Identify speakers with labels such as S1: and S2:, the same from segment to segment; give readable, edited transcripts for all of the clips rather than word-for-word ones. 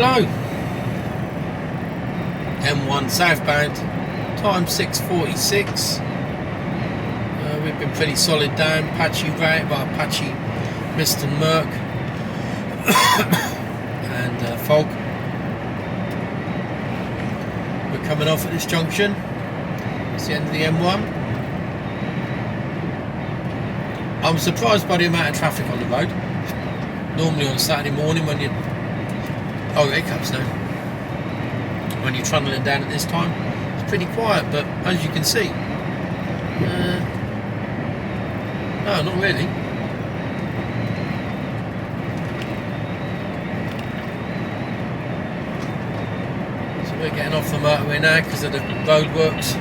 S1: Hello. M1 southbound, time 6:46. We've been pretty solid down, patchy route, well, patchy mist and murk and fog. We're coming off at this junction. It's the end of the M1. I'm surprised by the amount of traffic on the road. Normally on a Saturday morning when you... Oh, here it comes now. When you're trundling down at this time, it's pretty quiet, but as you can see, no, not really. So we're getting off the motorway now because of the roadworks.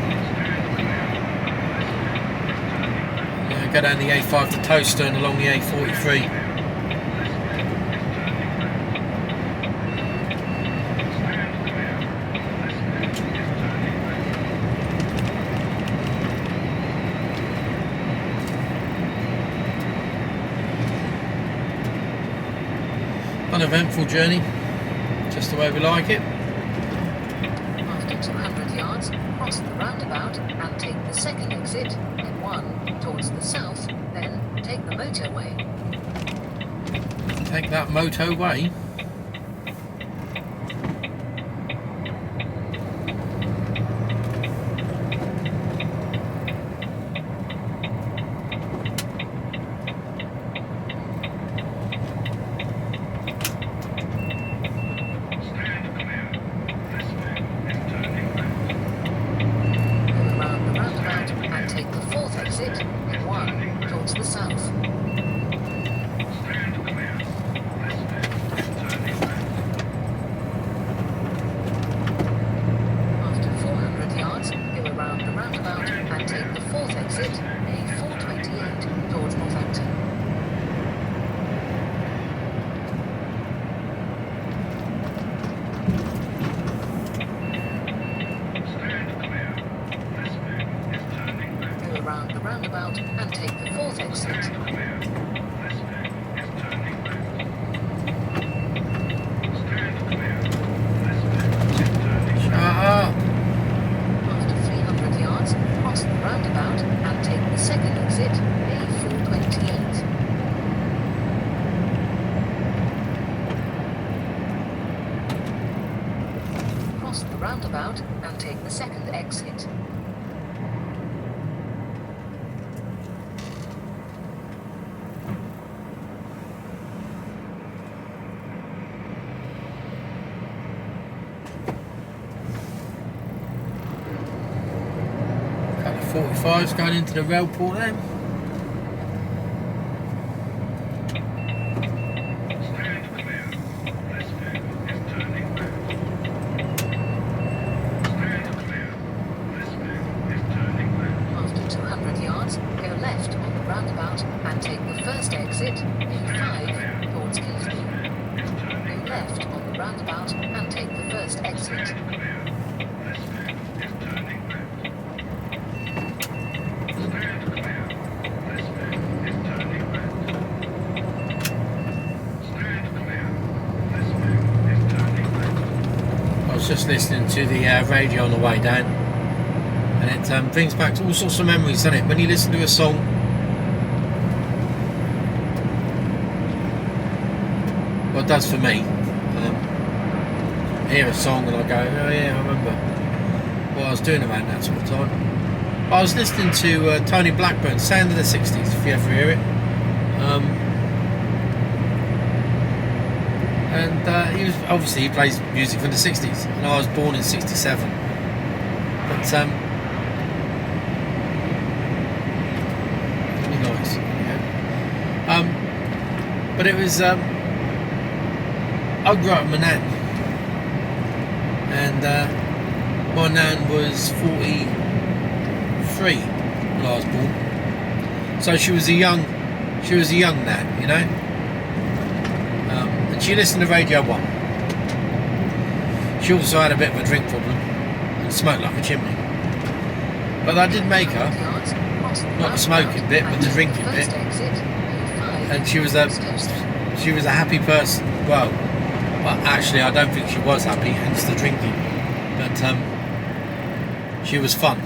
S1: Go down the A5 to Toaster and along the A43. Uneventful journey, just the way we like it.
S2: After 200 yards, cross the roundabout and take the second exit, M1, towards the south, then take the motorway.
S1: Take that motorway.
S2: And take the fourth exit. After 300 yards, cross the roundabout and take the second exit, A428. Cross the roundabout and take the second exit.
S1: Couple of 45s going into the rail port then.
S2: After 200 yards, go left on the roundabout and take the first exit, A5, towards Keighley. Go left on the roundabout and take the first exit.
S1: I was just listening to the radio on the way down, and it brings back all sorts of memories, doesn't it? When you listen to a song, well, it does for me. I hear a song and I go, oh yeah, I remember what I was doing around that sort of time. I was listening to Tony Blackburn's Sound of the 60s, if you ever hear it. And he plays music from the 60s, and I was born in 67. But really nice. Yeah. But it was I grew up with my nan, and my nan was 43 when I was born. So she was a young nan, you know. She listened to Radio 1. She also had a bit of a drink problem and smoked like a chimney. But that did make her, not the smoking bit, but the drinking bit. And she was a happy person. Well, Well, actually, I don't think she was happy, hence the drinking. But she was fun.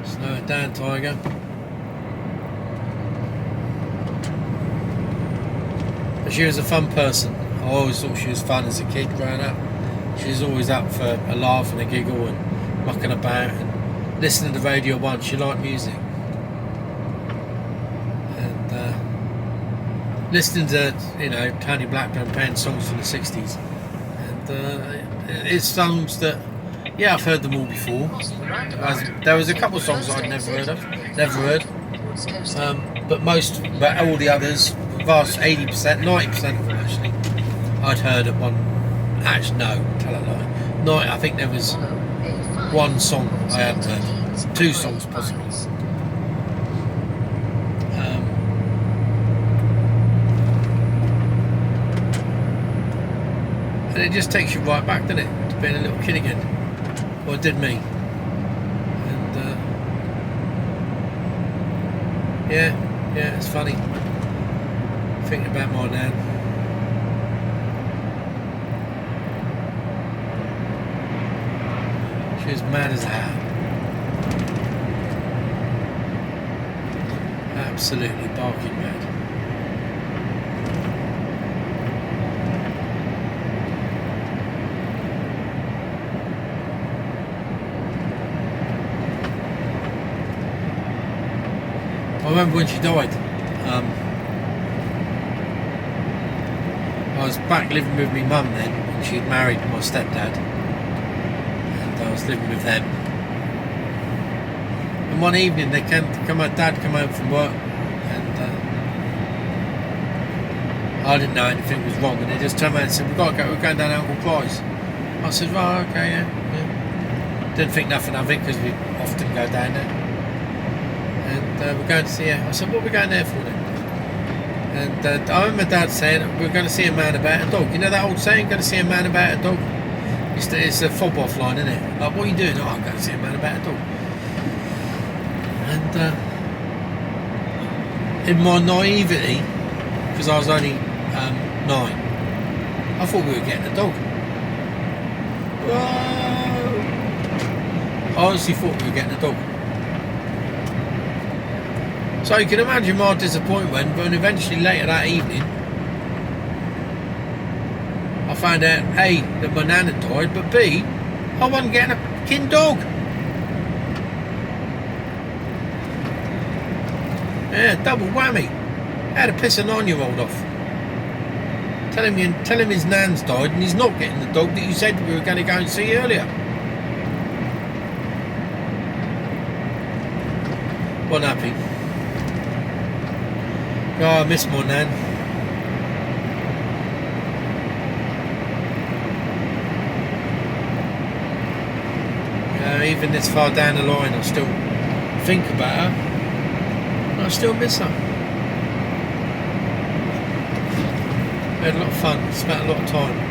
S1: Slow it down, Tiger. But she was a fun person. I always thought she was fun as a kid growing up. She was always up for a laugh and a giggle and mucking about and listening to Radio 1. She liked music. And listening to, Tony Blackburn playing songs from the 60s. And it's songs that, yeah, I've heard them all before. There was a couple of songs I'd never heard. But all the others, vast 80%, 90% of them actually, I'd heard at one. Actually, no, tell a lie. No, I think there was one song I hadn't heard. 2 songs possibly. And it just takes you right back, doesn't it, to being a little kid again. Well, it did me. And yeah, it's funny thinking about my nan. She was mad as hell. Absolutely barking mad. I remember when she died. I was back living with my mum then, and she'd married my stepdad. I was living with them, and one evening my dad came home from work, and I didn't know anything was wrong, and they just turned around and said, we're going down to Uncle Price. I said, right, okay, yeah. Didn't think nothing of it because we often go down there, and we're going to see her. I said, what are we going there for then? And I remember Dad saying, we're going to see a man about a dog. You know that old saying, going to see a man about a dog? It's a fob off line, isn't it? Like, what are you doing? Oh, I'm going to see a man about a dog. And in my naivety, because I was only 9, I thought we were getting a dog. Whoa! I honestly thought we were getting a dog. So you can imagine my disappointment when eventually later that evening I found out A, that my nan had died, but B, I wasn't getting a kin dog. Yeah, double whammy. Had to piss a 9-year-old off. Tell him his nan's died and he's not getting the dog that you said we were going to go and see earlier. Wasn't happy. Oh, I miss my nan. Even this far down the line, I still think about her. I still miss her. We had a lot of fun, spent a lot of time.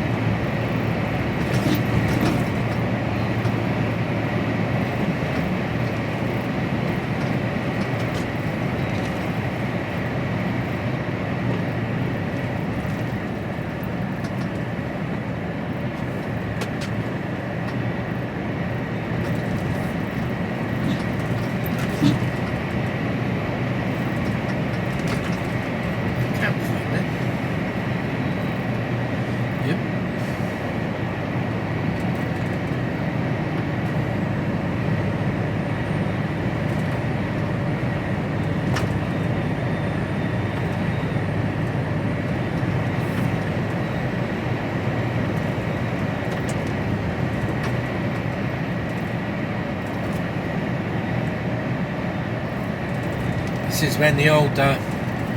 S1: This is when the old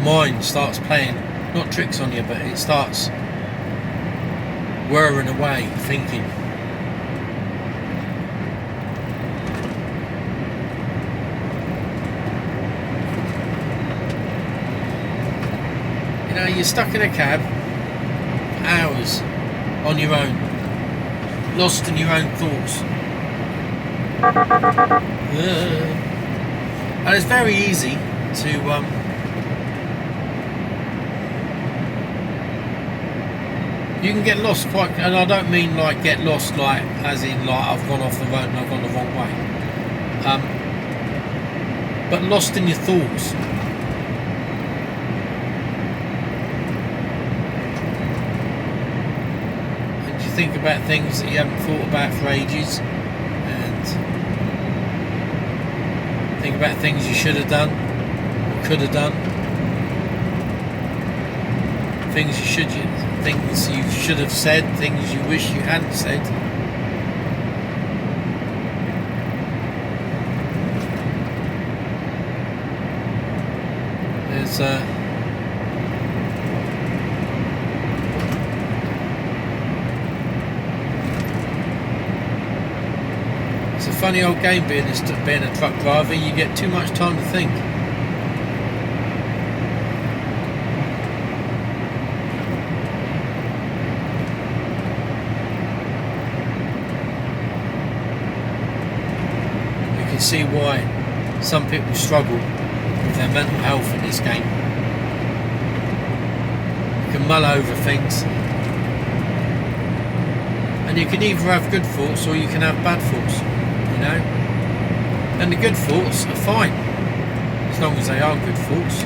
S1: mind starts playing, not tricks on you, but it starts whirring away, thinking. You know, you're stuck in a cab, hours on your own, lost in your own thoughts. And it's very easy to You can get lost quite, and I don't mean like get lost like as in like I've gone off the road and I've gone the wrong way. But lost in your thoughts. And you think about things that you haven't thought about for ages, and think about things you should have done, or could have done. Things you should have said, things you wish you hadn't said. There's it's a funny old game being a truck driver. You get too much time to think. See why some people struggle with their mental health in this game. You can mull over things, and you can either have good thoughts or you can have bad thoughts, you know, and the good thoughts are fine as long as they are good thoughts.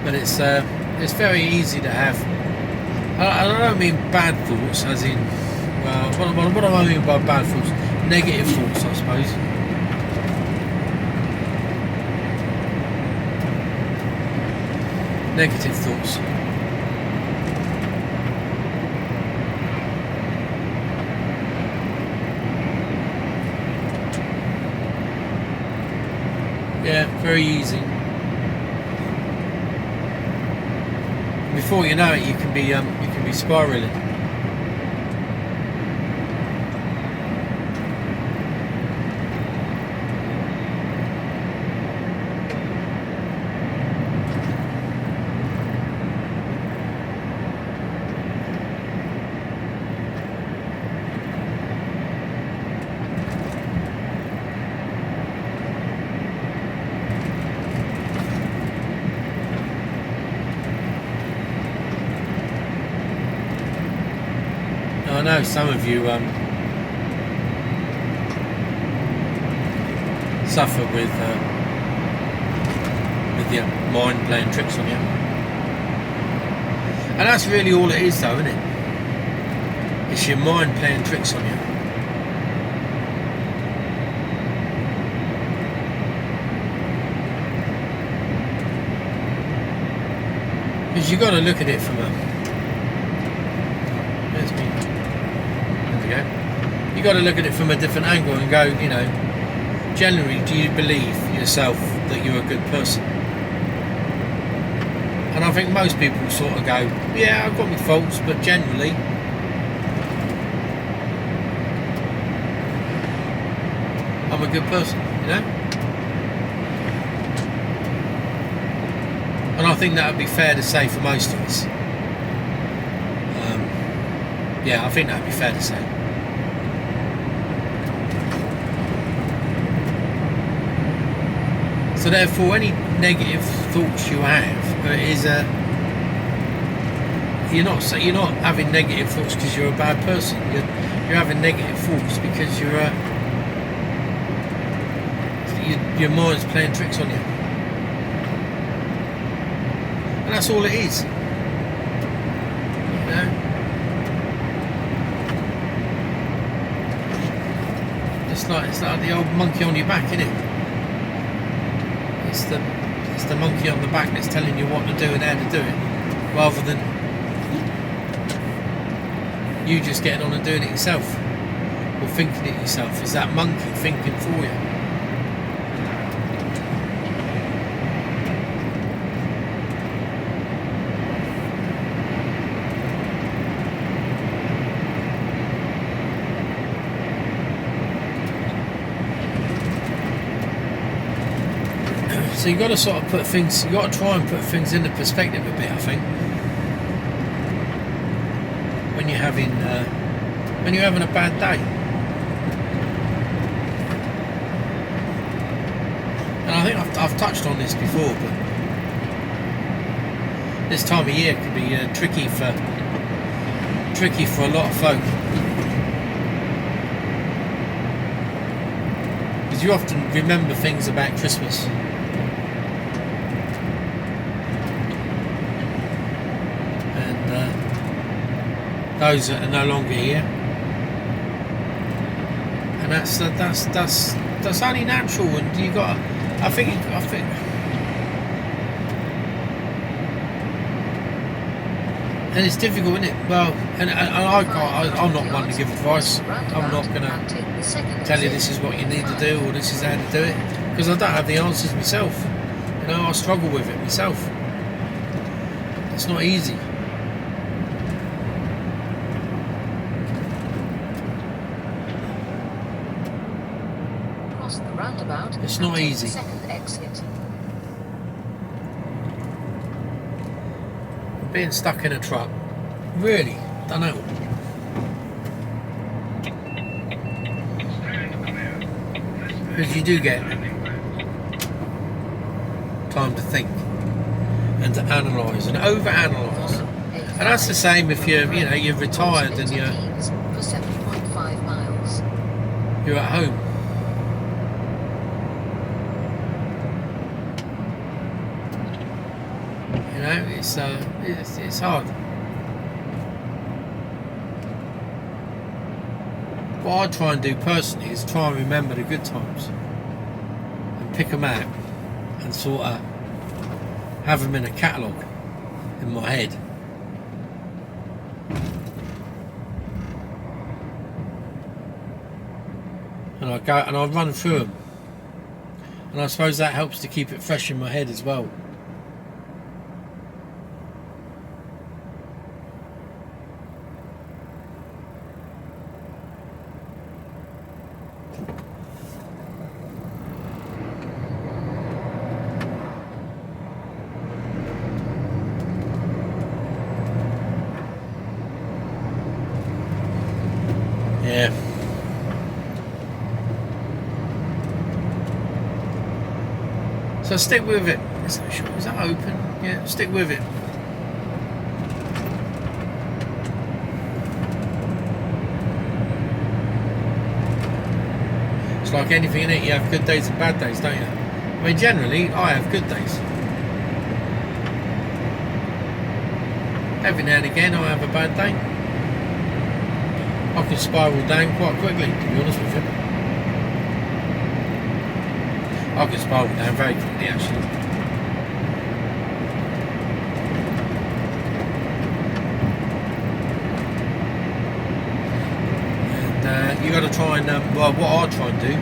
S1: But it's very easy to have. I don't mean bad thoughts, as in, well, what do I mean by bad thoughts? Negative thoughts, I suppose. Negative thoughts. Yeah, very easy. Before you know it, you can be spiraling. I know some of you suffer with your mind playing tricks on you, and that's really all it is, though, isn't it? It's your mind playing tricks on you. Because you've got to look at it from a... There's me. There we go. You've got to look at it from a different angle and go, you know, generally, do you believe yourself that you're a good person? And I think most people sort of go, yeah, I've got my faults, but generally, I'm a good person, you know? And I think that would be fair to say for most of us. Yeah, I think that would be fair to say. So therefore, any negative thoughts you have is you're not having negative thoughts because you're a bad person. You're having negative thoughts because your mind's playing tricks on you. And that's all it is. You know? It's like the old monkey on your back, isn't it? It's the monkey on the back that's telling you what to do and how to do it, rather than you just getting on and doing it yourself, or thinking it yourself. Is that monkey thinking for you? So you've got to sort of you've got to try and put things into perspective a bit, I think. When you're having a bad day. I think I've touched on this before, but this time of year can be tricky for a lot of folk, because you often remember things about Christmas. Those that are no longer here, and that's only natural. And you got, I think, and it's difficult, isn't it? Well, and I'm not one to give advice. I'm not going to tell you this is what you need to do or this is how to do it, because I don't have the answers myself. You know, I struggle with it myself. It's not easy. It's not easy. Being stuck in a truck, really, don't know. Because you do get time to think and to analyse and over-analyse. And that's the same if you're retired and you're at home. It's hard. What I try and do personally is try and remember the good times and pick them out and sort of have them in a catalogue in my head. And I go and I run through them, and I suppose that helps to keep it fresh in my head as well. Yeah. So stick with it. Is that open? Yeah, stick with it. It's like anything in it, you have good days and bad days, don't you? I mean, generally, I have good days. Every now and again, I have a bad day. I can spiral down quite quickly, to be honest with you. I can spiral down very quickly, actually. And you got to try and well, what I try and do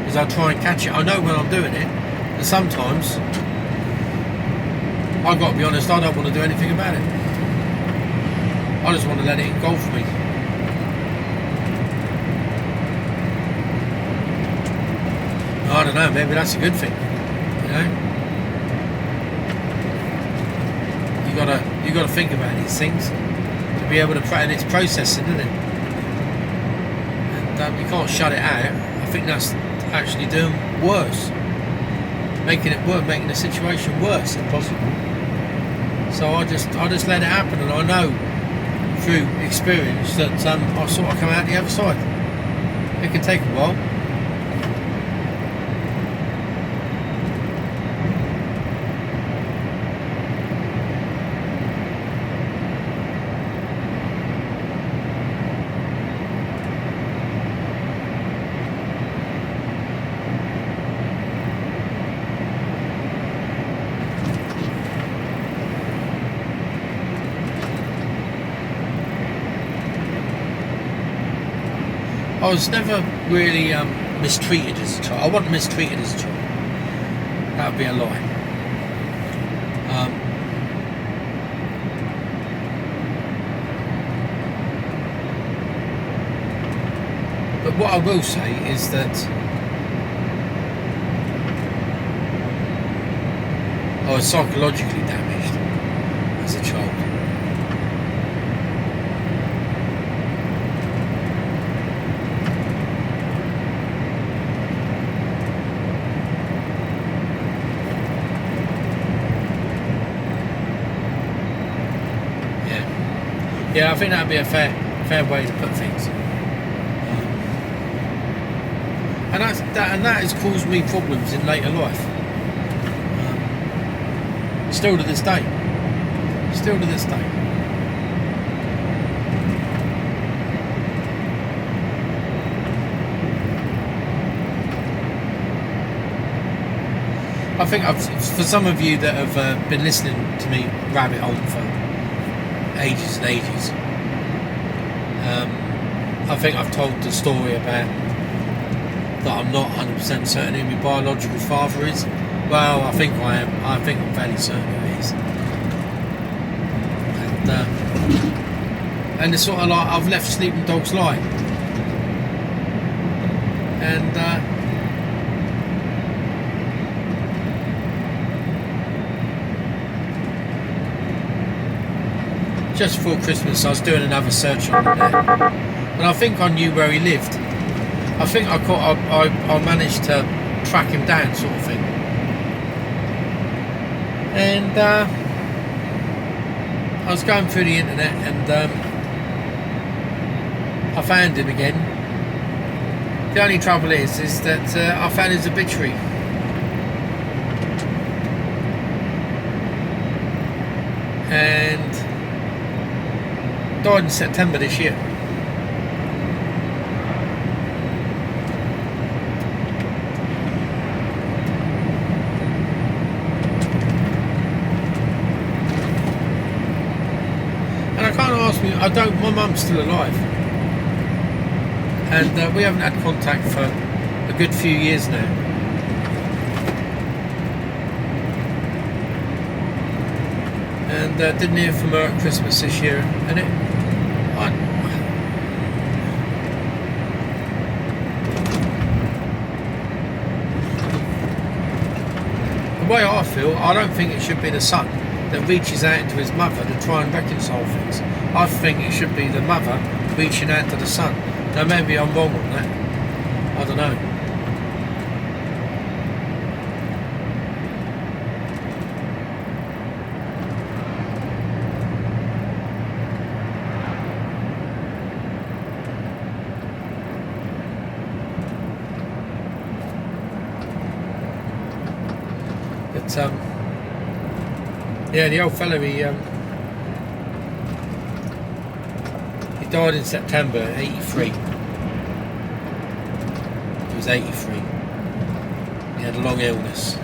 S1: is I try and catch it. I know when I'm doing it, and sometimes I've got to be honest, I don't want to do anything about it. I just want to let it engulf me. I don't know, maybe that's a good thing, you know. You gotta think about these things to be able to and it's processing, isn't it? And you can't shut it out. I think that's actually doing worse, making the situation worse if possible. So I just let it happen, and I know through experience that I'll sort of come out the other side. It can take a while. I was never really mistreated as a child. I wasn't mistreated as a child. That would be a lie. But what I will say is that I was psychologically damaged as a child. Yeah, I think that'd be a fair way to put things. And that has caused me problems in later life. Still to this day. Still to this day. I think for some of you that have been listening to me rabbit on for ages and ages, I think I've told the story about that I'm not 100% certain who my biological father is. Well, I think I am. I think I'm fairly certain who it is. And it's sort of like I've left sleeping dogs lie. And just before Christmas I was doing another search on the net, and I think I knew where he lived. I think I managed to track him down, sort of thing. And I was going through the internet, and I found him again. The only trouble is that I found his obituary. And died in September this year. And I can't ask me, my mum's still alive. And we haven't had contact for a good few years now. And didn't hear from her at Christmas this year. And the way I feel, I don't think it should be the son that reaches out to his mother to try and reconcile things. I think it should be the mother reaching out to the son. Now maybe I'm wrong on that. I don't know. But yeah, the old fella, he died in September '83. He was 83. He had a long illness.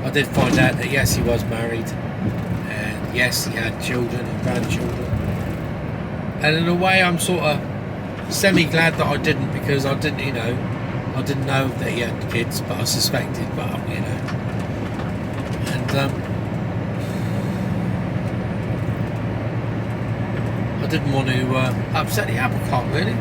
S1: I did find out that yes, he was married, and yes, he had children and grandchildren. And in a way, I'm sort of semi-glad that I didn't, because I didn't, I didn't know that he had kids, but I suspected, but and I didn't want to upset the apple cart, really.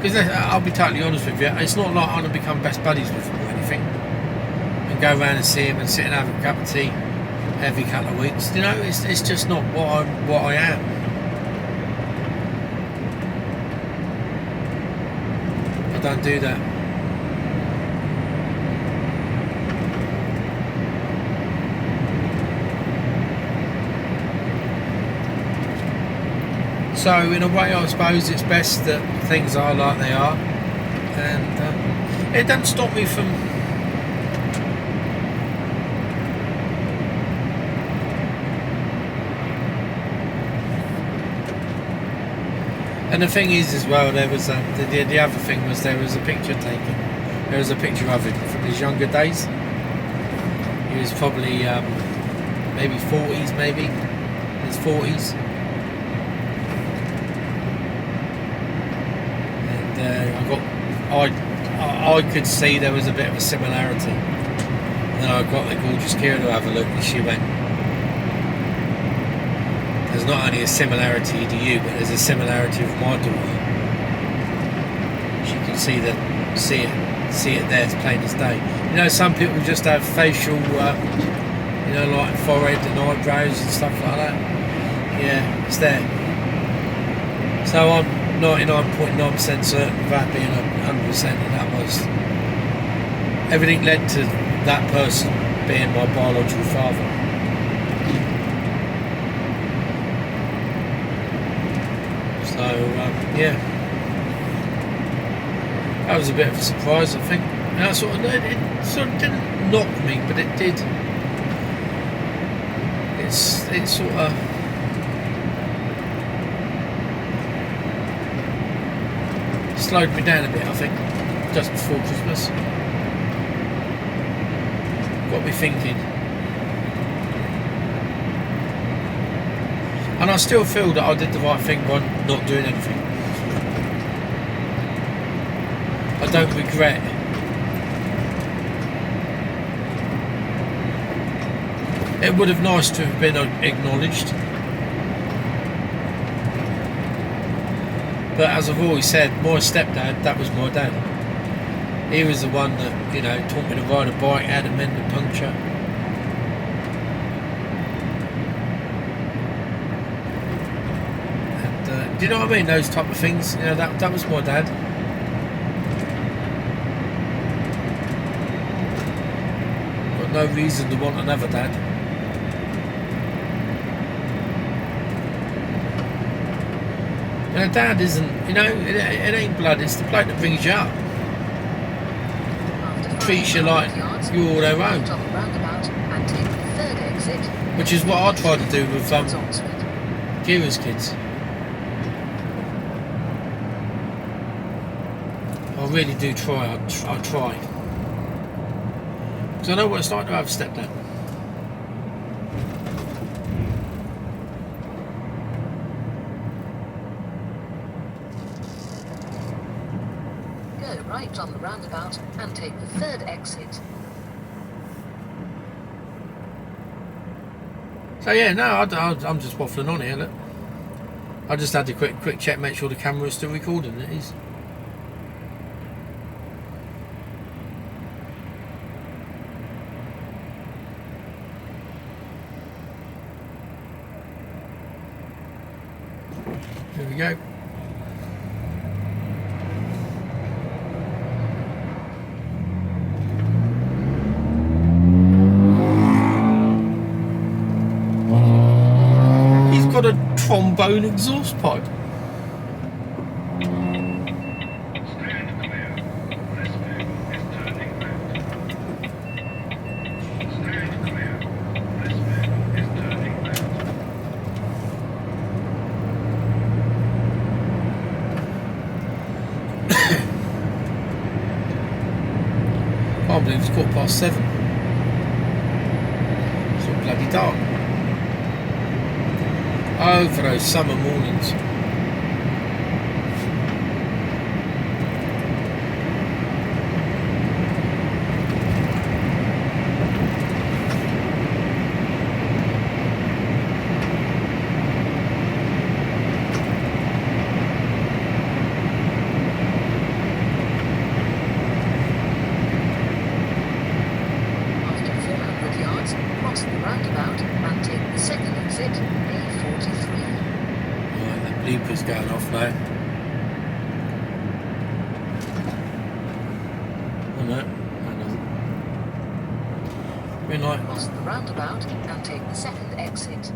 S1: Because I'll be totally honest with you, it's not like I'm going to become best buddies with him or anything, and go around and see him and sit and have a cup of tea every couple of weeks. It's just not what I am. I don't do that. So in a way, I suppose it's best that things are like they are, and it doesn't stop me from and the thing is as well, there was the other thing was there was a picture taken. There was a picture of him from his younger days. He was probably maybe 40s, maybe his 40s. I could see there was a bit of a similarity. Then I got the gorgeous Kira to have a look, and she went, there's not only a similarity to you, but there's a similarity with my daughter. She can see it there as plain as day. Some people just have facial like forehead and eyebrows and stuff like that. Yeah, it's there. So I'm 99.9% certain of that being 100%, and that was everything led to that person being my biological father. So yeah, that was a bit of a surprise, I think. And it sort of didn't knock me, but it did. It sort of slowed me down a bit, I think, just before Christmas. Got me thinking. And I still feel that I did the right thing by not doing anything. I don't regret. It would have nice to have been acknowledged. But as I've always said, my stepdad, that was my dad. He was the one that, you know, taught me to ride a bike, how to mend a puncture. And do you know what I mean? Those type of things. You know, that was my dad. Got no reason to want another dad. And a dad isn't, you know, it ain't blood, it's the bloke that brings you up. Treats you like you're all their own. Which is what I try to do with Kira's kids. I really do try, I try. Because I know what it's like to have a stepdad.
S2: Right on the roundabout and take the third exit.
S1: So yeah, no, I'm just waffling on here. Look, I just had to quick check, make sure the camera is still recording. It is. There we go. Got a trombone exhaust pipe. Can't believe it's 7:15. It's all bloody dark. Oh, for those summer mornings.
S2: After 400 yards, cross the roundabout and take the second exit, A43.
S1: Right, the bleeper's going off now. Oh no, that doesn't. Green light.
S2: Cross the roundabout and take the second exit.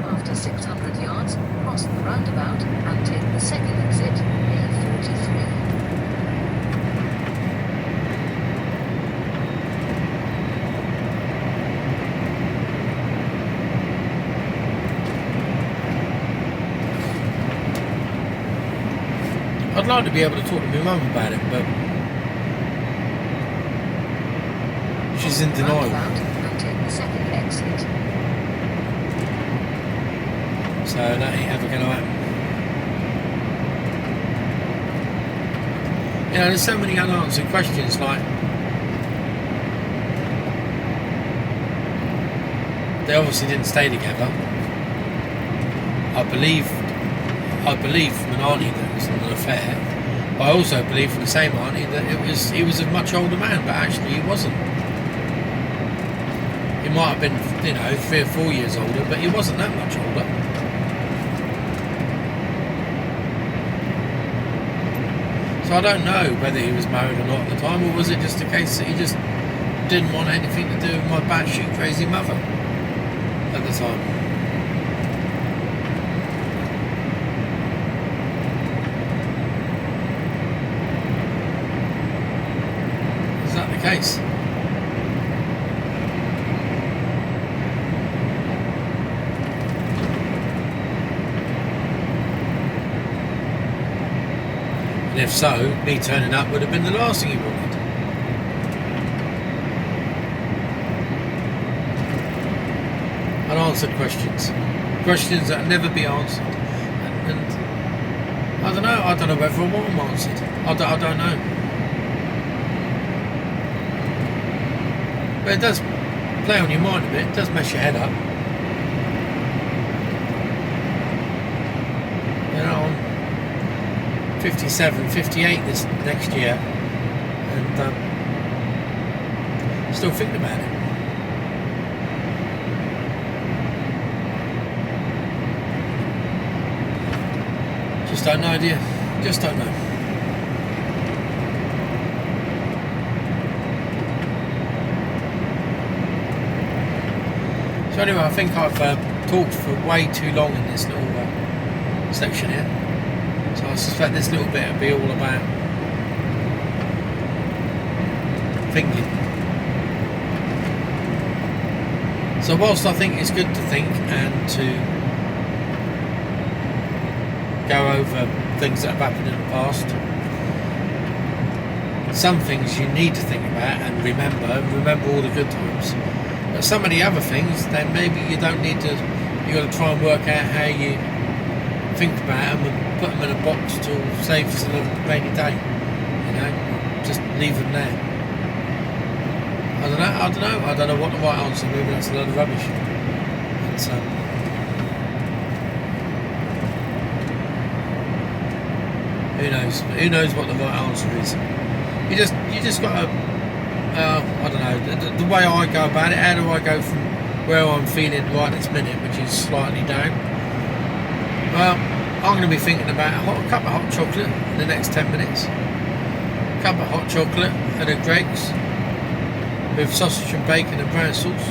S2: After 600 yards, cross the roundabout and take the second exit, A43.
S1: I'd like to be able to talk to my mum about it, but she's in denial.
S2: Roundabout and take the second exit.
S1: So that ain't ever going to happen. You know, there's so many unanswered questions, like they obviously didn't stay together. I believe from an auntie that it was an affair. I also believe from the same auntie that he was a much older man, but actually he wasn't. He might have been, 3 or 4 years older, but he wasn't that much older. So I don't know whether he was married or not at the time, or was it just a case that he just didn't want anything to do with my batshit crazy mother at the time. Is that the case? And if so, me turning up would have been the last thing he wanted. Unanswered questions. Questions that will never be answered. And I don't know whether I want them answered. I don't know. But it does play on your mind a bit, it does mess your head up. I'm 57, 58 this next year, and still thinking about it. Just don't know, dear. Just don't know. So anyway, I think I've talked for way too long in this little section here. So I suspect this little bit will be all about thinking. So whilst I think it's good to think and to go over things that have happened in the past, some things you need to think about and remember all the good times. But some of the other things, then maybe you don't need to. You got to try and work out how you think about them and put them in a box to save for a rainy day. Just leave them there. I don't know what the right answer is. Maybe that's a load of rubbish. But, who knows? Who knows what the right answer is? You just got to. I don't know. The way I go about it. How do I go from where I'm feeling right this minute, which is slightly down? Well, I'm going to be thinking about a cup of hot chocolate in the next 10 minutes. A cup of hot chocolate and a Greggs with sausage and bacon and brown sauce.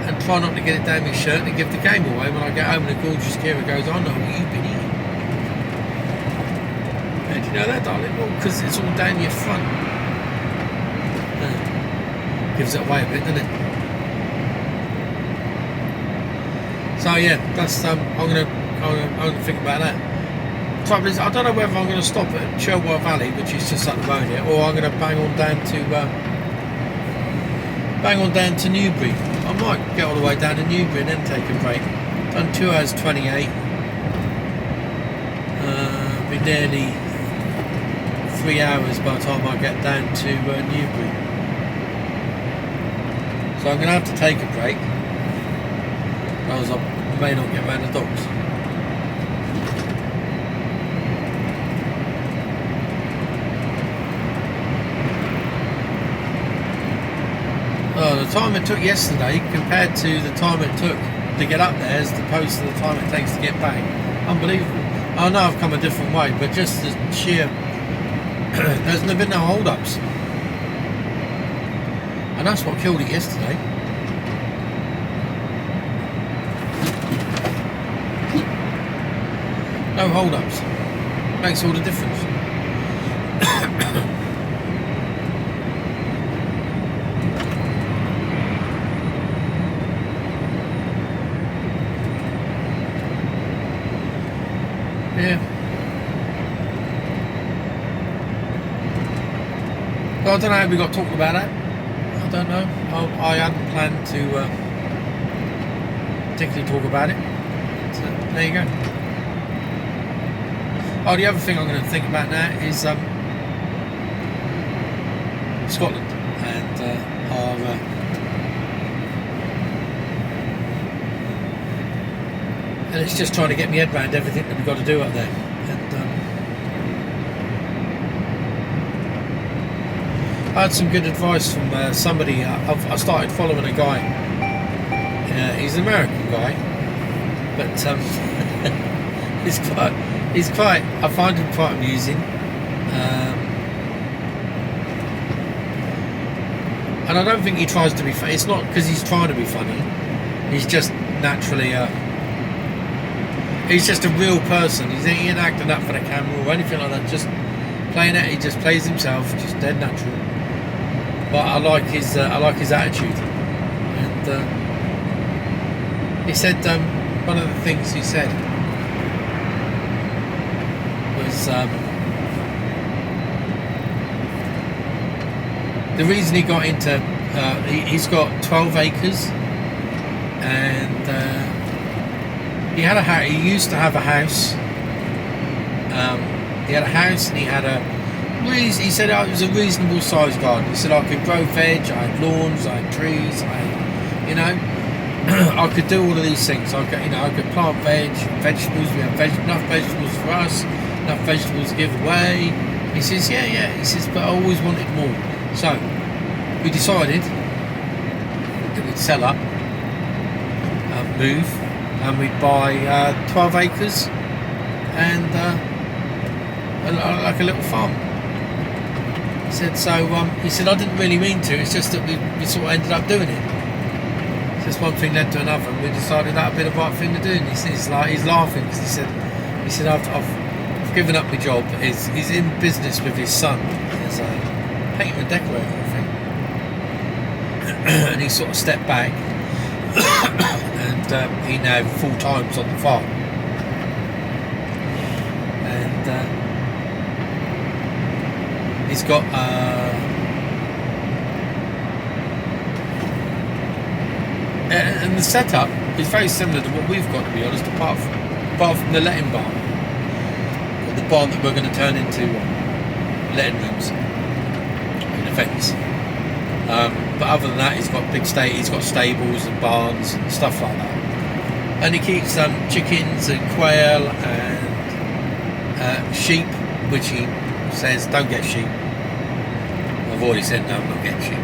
S1: And try not to get it down my shirt and give the game away when I get home and the gorgeous Kira goes, I know what you've been eating. And you know that, darling? Well, because it's all down your front. Gives it away a bit, doesn't it? So yeah, that's I'm gonna think about that. Trouble is, I don't know whether I'm gonna stop at Shelwell Valley, which is just up the road here, or I'm gonna bang on down to Newbury. I might get all the way down to Newbury and then take a break. Done 2 hours 28. Be nearly 3 hours by the time I get down to Newbury. So I'm going to have to take a break, otherwise I may not get round the docks. The time it took yesterday compared to the time it took to get up there as opposed to the time it takes to get back. Unbelievable. I know I've come a different way, but just the sheer... there's been no hold-ups. And that's what killed it yesterday. No hold-ups. Makes all the difference. Yeah. Well, I don't know how we got talking about that. I don't know. I hadn't planned to particularly talk about it. So, there you go. Oh, the other thing I'm going to think about now is Scotland and our and it's just trying to get my head around everything that we've got to do up there. And I had some good advice from somebody. I started following a guy. He's an American guy, but he's quite. I find him quite amusing, and I don't think he tries to be funny. It's not because he's trying to be funny. He's just naturally. He's just a real person. He ain't acting up for the camera or anything like that. Just playing it. He just plays himself, just dead natural. But I like his attitude. And he said one of the things he said was the reason he got into. He's got 12 acres, and he had a house. He used to have a house. He had a house, and he had a. He said it was a reasonable sized garden. He said I could grow veg, I had lawns, I had trees, I could do all of these things. I could plant vegetables. We have enough vegetables for us, enough vegetables to give away. He says, yeah. He says, but I always wanted more. So we decided that we'd sell up, move, and we'd buy 12 acres and like a little farm. He said, he said, I didn't really mean to, it's just that we sort of ended up doing it. Just one thing led to another, and we decided that would be the right thing to do. And he's laughing because he said, I've given up my job. He's in business with his son. He's a painter and decorator, I think. And he sort of stepped back, and he now full time's on the farm. And he's got and the setup is very similar to what we've got, to be honest, apart from the letting barn, the barn that we're going to turn into letting rooms in effect. But other than that, he's got he's got stables and barns and stuff like that, and he keeps chickens and quail and sheep, which he says don't get sheep. I've already said no, I'm not getting sheep.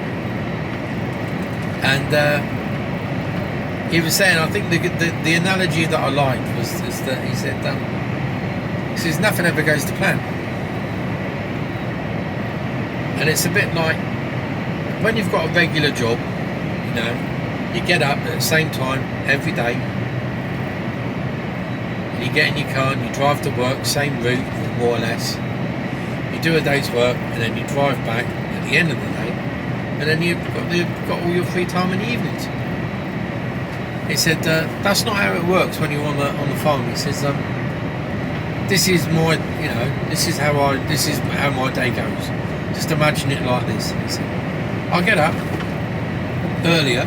S1: And he was saying, I think the analogy that I liked was that he said nothing ever goes to plan, and it's a bit like when you've got a regular job, you get up at the same time every day, and you get in your car and you drive to work, same route more or less. You do a day's work and then you drive back at the end of the day, and then you've got all your free time in the evenings. He said that's not how it works when you're on the farm. He says this is my this is how my day goes. Just imagine it like this. He said I get up earlier.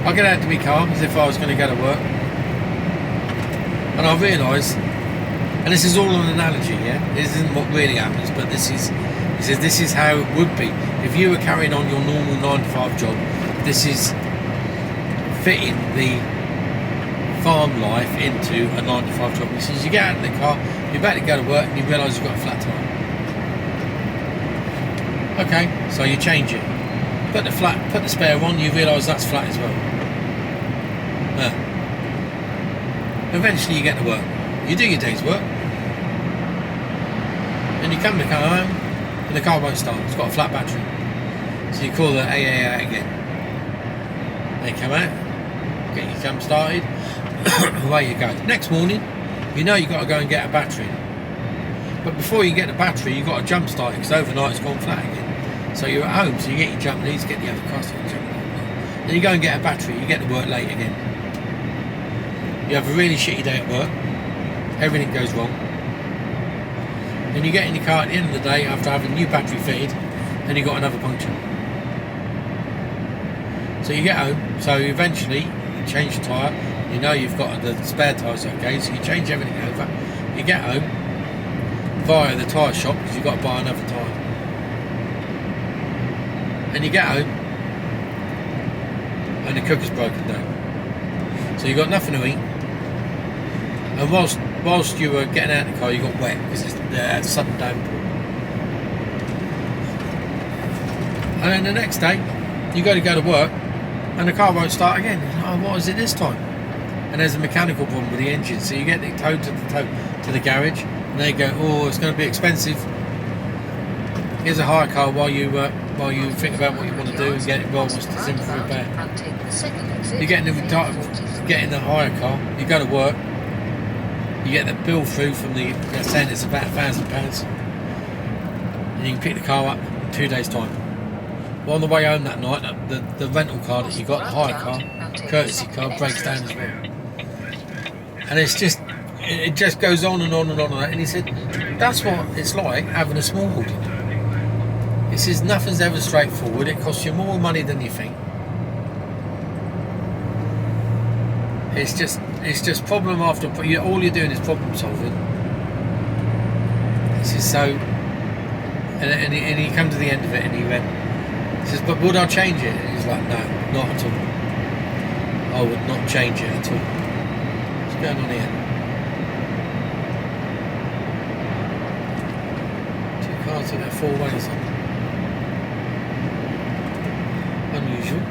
S1: I get out to my car as if I was going to go to work, and I realise, and this is all an analogy, this isn't what really happens, but he says this is how it would be if you were carrying on your normal 9-to-5 job. This is fitting the farm life into a 9-to-5 job. He says you get out of the car, you're about to go to work, and you realise you've got a flat tire. Okay, so you change it. Put the spare on, you realise that's flat as well. Eventually you get to work. You do your day's work. And you come to the car home, and the car won't start. It's got a flat battery. So you call the AA out again. They come out, get your jump started, away you go. Next morning, you've got to go and get a battery. But before you get the battery, you've got to jump start it, because overnight it's gone flat again. So you're at home, so you get your jump leads, get the other car, then you go and get a battery, you get to work late again. You have a really shitty day at work, everything goes wrong. Then you get in your car at the end of the day after having a new battery fitted, and you got another puncture. So you get home, so eventually you change the tyre, you've got the spare tyres okay, so you change everything over, you get home via the tyre shop because you've got to buy another tyre. And you get home and the cooker's broken down. So you've got nothing to eat. And whilst you were getting out of the car, you got wet because it's sudden downpour. And then the next day, you go to work, and the car won't start again. Oh, what is it this time? And there's a mechanical problem with the engine, so you get it towed to the garage, and they go, oh, it's going to be expensive. Here's a hire car while you think about what you want to do and get involved with the simple repair. You get in the hire car, you go to work, you get the bill through from the saying it's about £1,000, and you can pick the car up in 2 days' time. Well, on the way home that night, the rental car that you got, the hire car, courtesy car, breaks down as well. And it just goes on and on and on. And he said, that's what it's like having a small holding. He says, nothing's ever straightforward. It costs you more money than you think. It's just problem after all you're doing is problem solving. He says, so, and he come to the end of it, and he went, he says, but would I change it? And he's like, no, not at all. I would not change it at all. What's going on here? Two cars in a 4-way or something. Unusual.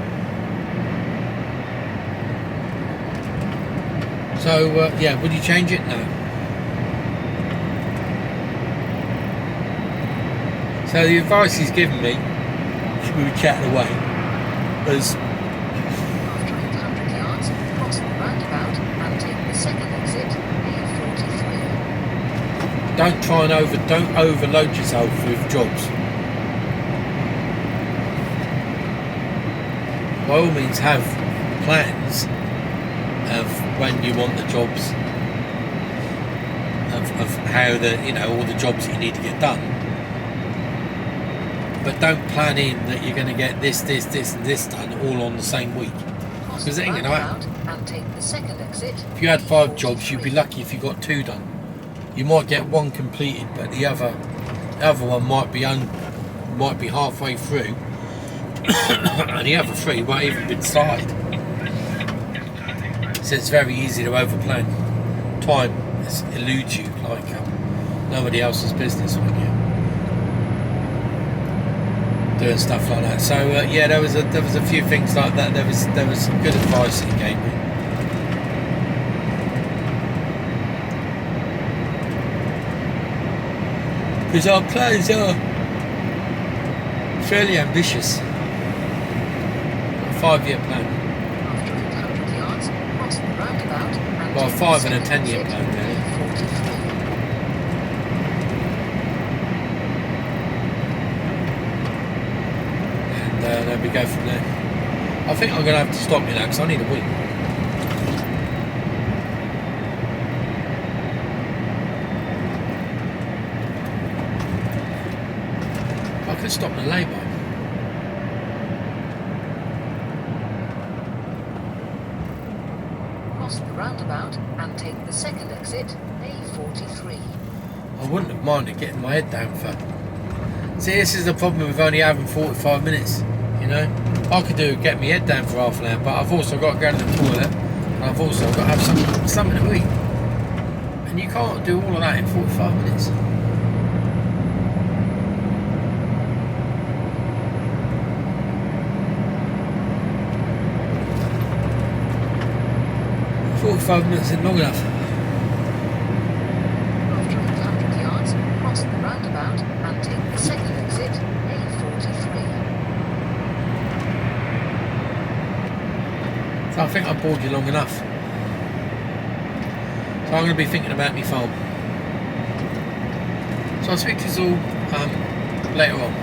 S1: So, yeah, would you change it? No. So the advice he's given me, we were chatting away, was
S2: After 800 yards, cross the roundabout and take the second exit, A43.
S1: don't overload yourself with jobs. By all means, have plans of when you want the jobs, of how all the jobs that you need to get done. But don't plan in that you're going to get this, and this done all on the same week. Because it ain't going to happen.
S2: And take the second exit.
S1: If you had 5 jobs, you'd be lucky if you got 2 done. You might get 1 completed, but the other one might be halfway through, and the other 3 won't even been started. So it's very easy to overplan. Time eludes you like nobody else's business when you're doing stuff like that. So yeah, there was a few things like that. There was some good advice that he gave me. Because our plans are fairly ambitious. A 5-year plan.
S2: After 800 yards, cross the roundabout and
S1: Well, a
S2: take
S1: 5
S2: the
S1: and a
S2: second
S1: 10-year
S2: exit,
S1: plan, really.
S2: A43.
S1: And then we go from there. I think I'm going to have to stop you now because I need a wee. I could stop the labour.
S2: Cross the roundabout and take the second exit, A43.
S1: I wouldn't have minded getting my head down for. See, this is the problem with only having 45 minutes. I could get my head down for half an hour, but I've also got to go to the toilet, and I've also got to have something to eat. And you can't do all of that in 45 minutes. "45 minutes isn't long enough."
S2: After 800 yards, cross the roundabout and take the second exit, A43.
S1: So I think I bored you long enough. So I'm going to be thinking about my farm. So I'll speak to you all later on.